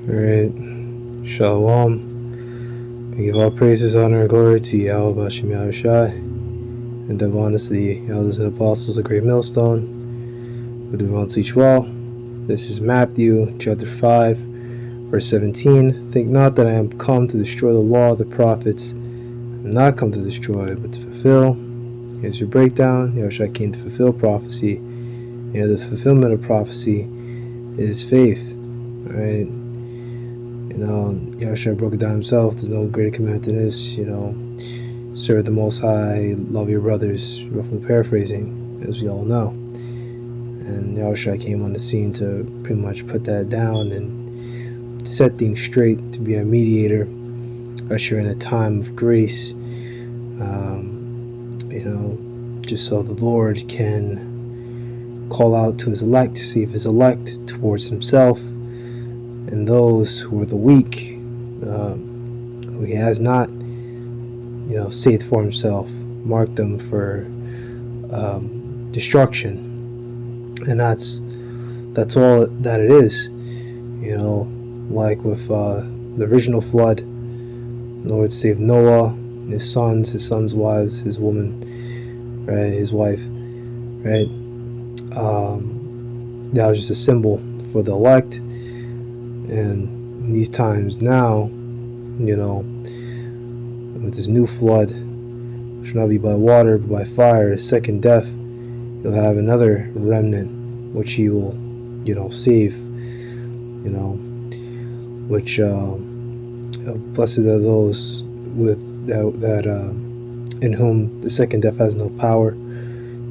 Alright, Shalom. I give all praises, honor, and glory to Yahweh Hashem Yahushai, and divine to the elders and apostles, a great millstone, who do well teach well. This is Matthew chapter 5, verse 17. Think not that I am come to destroy the law of the prophets. I am not come to destroy, but to fulfill. Here's your breakdown. Yahushua came to fulfill prophecy. The fulfillment of prophecy is faith. Alright. Yahushua broke it down himself. There's no greater commandment than this. Serve the Most High, love your brothers. Roughly paraphrasing, as we all know. And Yahushua came on the scene to pretty much put that down and set things straight, to be a mediator, usher in a time of grace. Just so the Lord can call out to his elect, save his elect towards himself, and those who are the weak, who he has not, saved for himself, marked them for destruction. And that's all that it is. Like with the original flood, the Lord saved Noah, his sons' wives, his woman, right, his wife, right. That was just a symbol for the elect. And in these times now, with this new flood, which will not be by water but by fire, the second death, you'll have another remnant which he will, save. Which blessed are those with that in whom the second death has no power.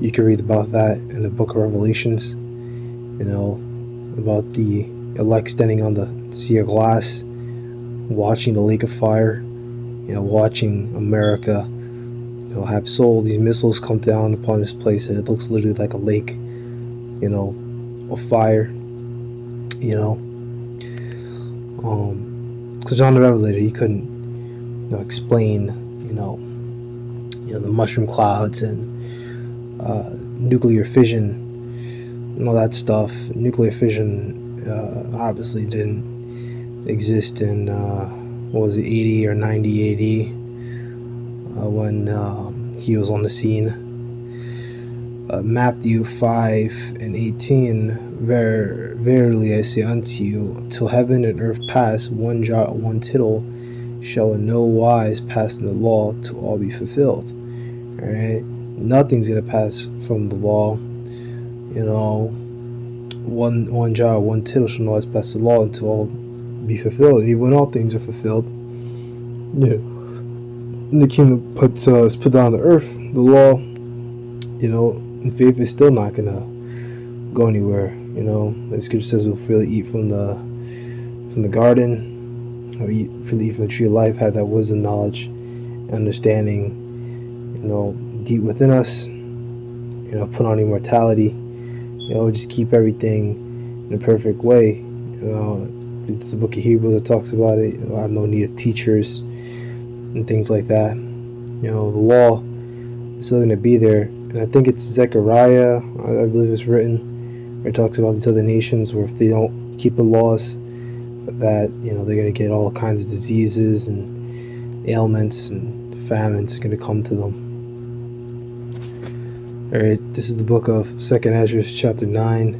You can read about that in the book of Revelations. About the elect standing on the sea of glass, watching the lake of fire, watching America, have soul. These missiles come down upon this place, and it looks literally like a lake, of fire. Because John the Revelator, he couldn't, explain, the mushroom clouds and nuclear fission and all that stuff. Nuclear fission obviously didn't exist in 80 or 90 AD when he was on the scene. Matthew 5:18, verily I say unto you, till heaven and earth pass, one jot, one tittle shall in no wise pass in the law, to all be fulfilled. Alright, nothing's gonna pass from the law. One jot, one tittle shall no wise pass the law until all be fulfilled. And even when all things are fulfilled, and the kingdom is put down on the earth, the law, and faith is still not gonna go anywhere. The scripture says we'll freely eat from the garden, or freely eat from the tree of life, have that wisdom, knowledge, and understanding, deep within us. Put on immortality. Just keep everything in a perfect way. It's the book of Hebrews that talks about it. I have no need of teachers and things like that. The law is still going to be there. And I think it's Zechariah, I believe it's written, where it talks about these other nations where if they don't keep the laws, that, they're going to get all kinds of diseases and ailments and famines are going to come to them. Alright, this is the book of 2nd Ezra, chapter 9,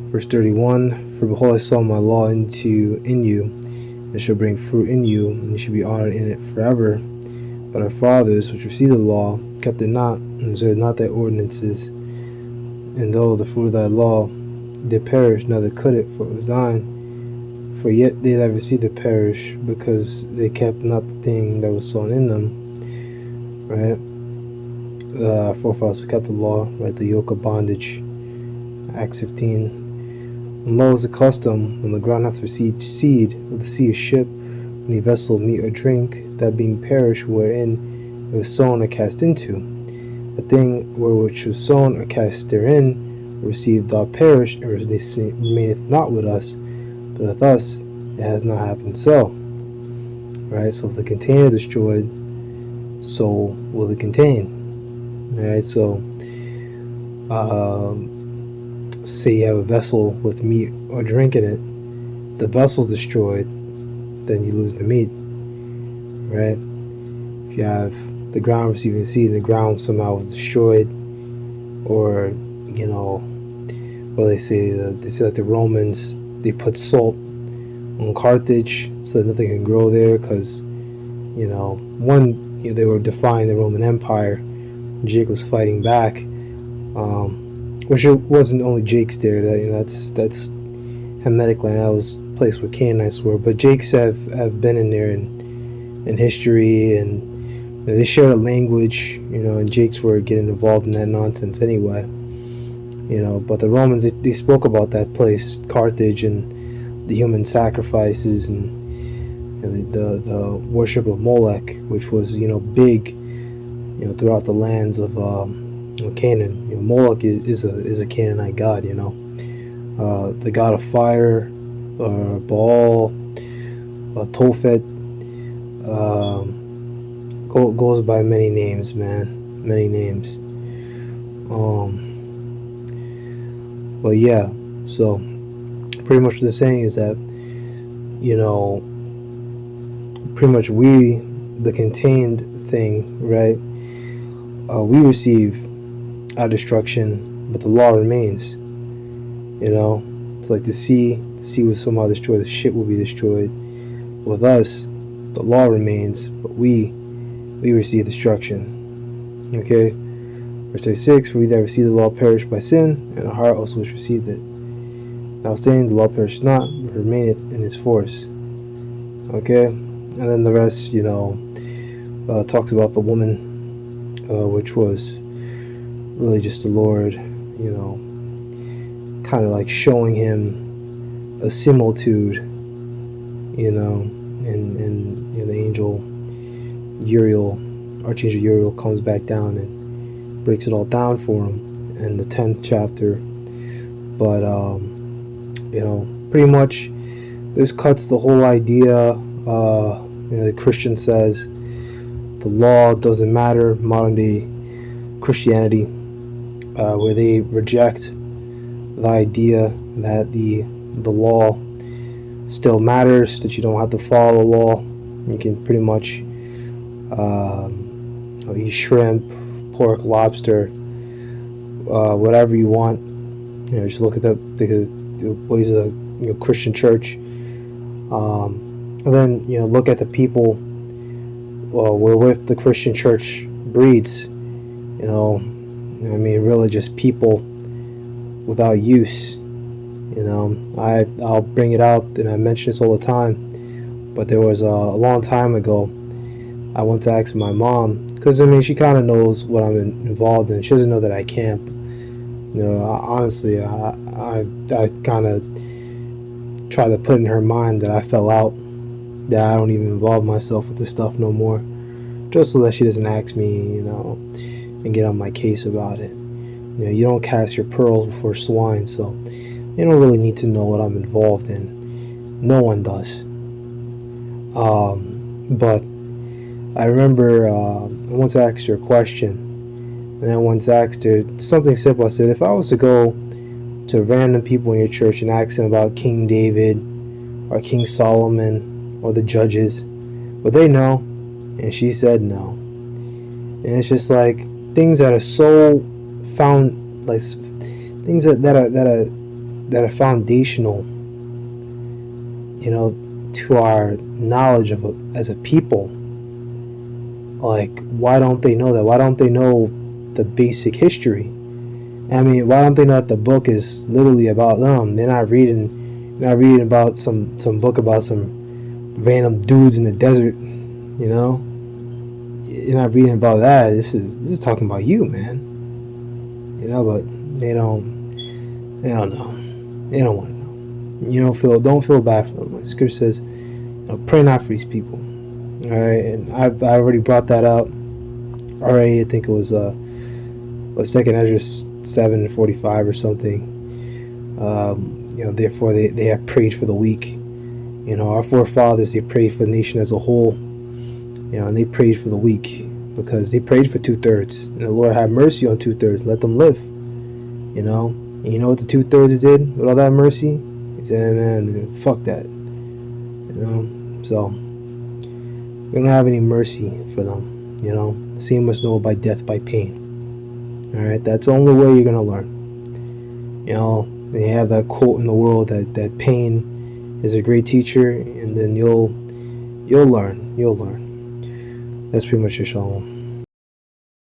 verse 31. For behold, I saw my law in you, and it shall bring fruit in you, and you shall be honored in it forever. But our fathers, which received the law, kept it not, and observed not thy ordinances. And though the fruit of thy law did perish, neither could it, for it was thine. For yet they that received it perish, because they kept not the thing that was sown in them. Right? Forefathers who kept the law, right? The yoke of bondage, Acts 15. And lo is the custom, when the ground hath received seed, or the sea a ship, any vessel of meat or drink, that being perished wherein it was sown or cast into. The thing which was sown or cast therein, received thou perish, and remaineth not with us, but with us it has not happened so. Right? So if the container destroyed, so will it contain. Alright, so say you have a vessel with meat or drink in it, the vessel's destroyed, then you lose the meat, right? If you have the ground receiving seed and the ground somehow was destroyed, or they say like the Romans, they put salt on Carthage so that nothing can grow there, because they were defying the Roman Empire. Jake was fighting back, which it wasn't only Jake's there. That's Hamitic land. That was a place where Canaanites were. But Jakes have been in there in history, and they share a language. And Jakes were getting involved in that nonsense anyway. But the Romans, they spoke about that place, Carthage, and the human sacrifices and the worship of Molech, which was big throughout the lands of Canaan. Moloch is a Canaanite god. The god of fire, Baal, Tophet, goes by many names, man, many names. But yeah, so pretty much what they're saying is that pretty much we, the contained thing, right? We receive our destruction, but the law remains. It's like the sea was somehow destroyed, the ship will be destroyed. With us, the law remains, but we receive destruction. Okay? Verse 36, for we that receive the law perish by sin, and our heart also which received it. Notwithstanding, the law perishes not, but remaineth in its force. Okay? And then the rest, talks about the woman, which was really just the Lord, kind of like showing him a similitude, and the angel Uriel, Archangel Uriel, comes back down and breaks it all down for him in the 10th chapter. But pretty much this cuts the whole idea. The Christian says the law doesn't matter, modern day Christianity, where they reject the idea that the law still matters, that you don't have to follow the law. You can pretty much eat shrimp, pork, lobster, whatever you want. Just look at the ways of the Christian church, and then look at the people wherewith the Christian church breeds. Really just people without use. I'll bring it out, and I mention this all the time, but there was a long time ago, I went to ask my mom, because she kind of knows what I'm involved in. She doesn't know that I camp. Honestly, I kind of try to put in her mind that I fell out, that I don't even involve myself with this stuff no more, just so that she doesn't ask me, and get on my case about it. You don't cast your pearls before swine, so you don't really need to know what I'm involved in. No one does. But I remember I once asked her a question, and I once asked her something simple. I said, if I was to go to random people in your church and ask them about King David or King Solomon or the judges, would they know? And she said no. And it's just like things that are so things that are foundational, to our knowledge of as a people. Like, why don't they know that? Why don't they know the basic history? Why don't they know that the book is literally about them? They're not reading about some book about some random dudes in the desert. You're not reading about that. This is talking about you, man. But they don't know. They don't want to know. Don't feel bad for them. Like Scripture says, pray not for these people. All right, and I already brought that out already. I think it was 2nd Ezra 7:45 or something. Therefore they have prayed for the weak. Our forefathers, they prayed for the nation as a whole. And they prayed for the weak, because they prayed for 2/3. And the Lord had mercy on 2/3. Let them live. And you know what the 2/3 did with all that mercy? He said, man, fuck that. So we don't have any mercy for them. Seeing must know by death by pain. All right, that's the only way you're gonna learn. They have that quote in the world that pain is a great teacher, and then you'll learn. That's pretty much your shalom.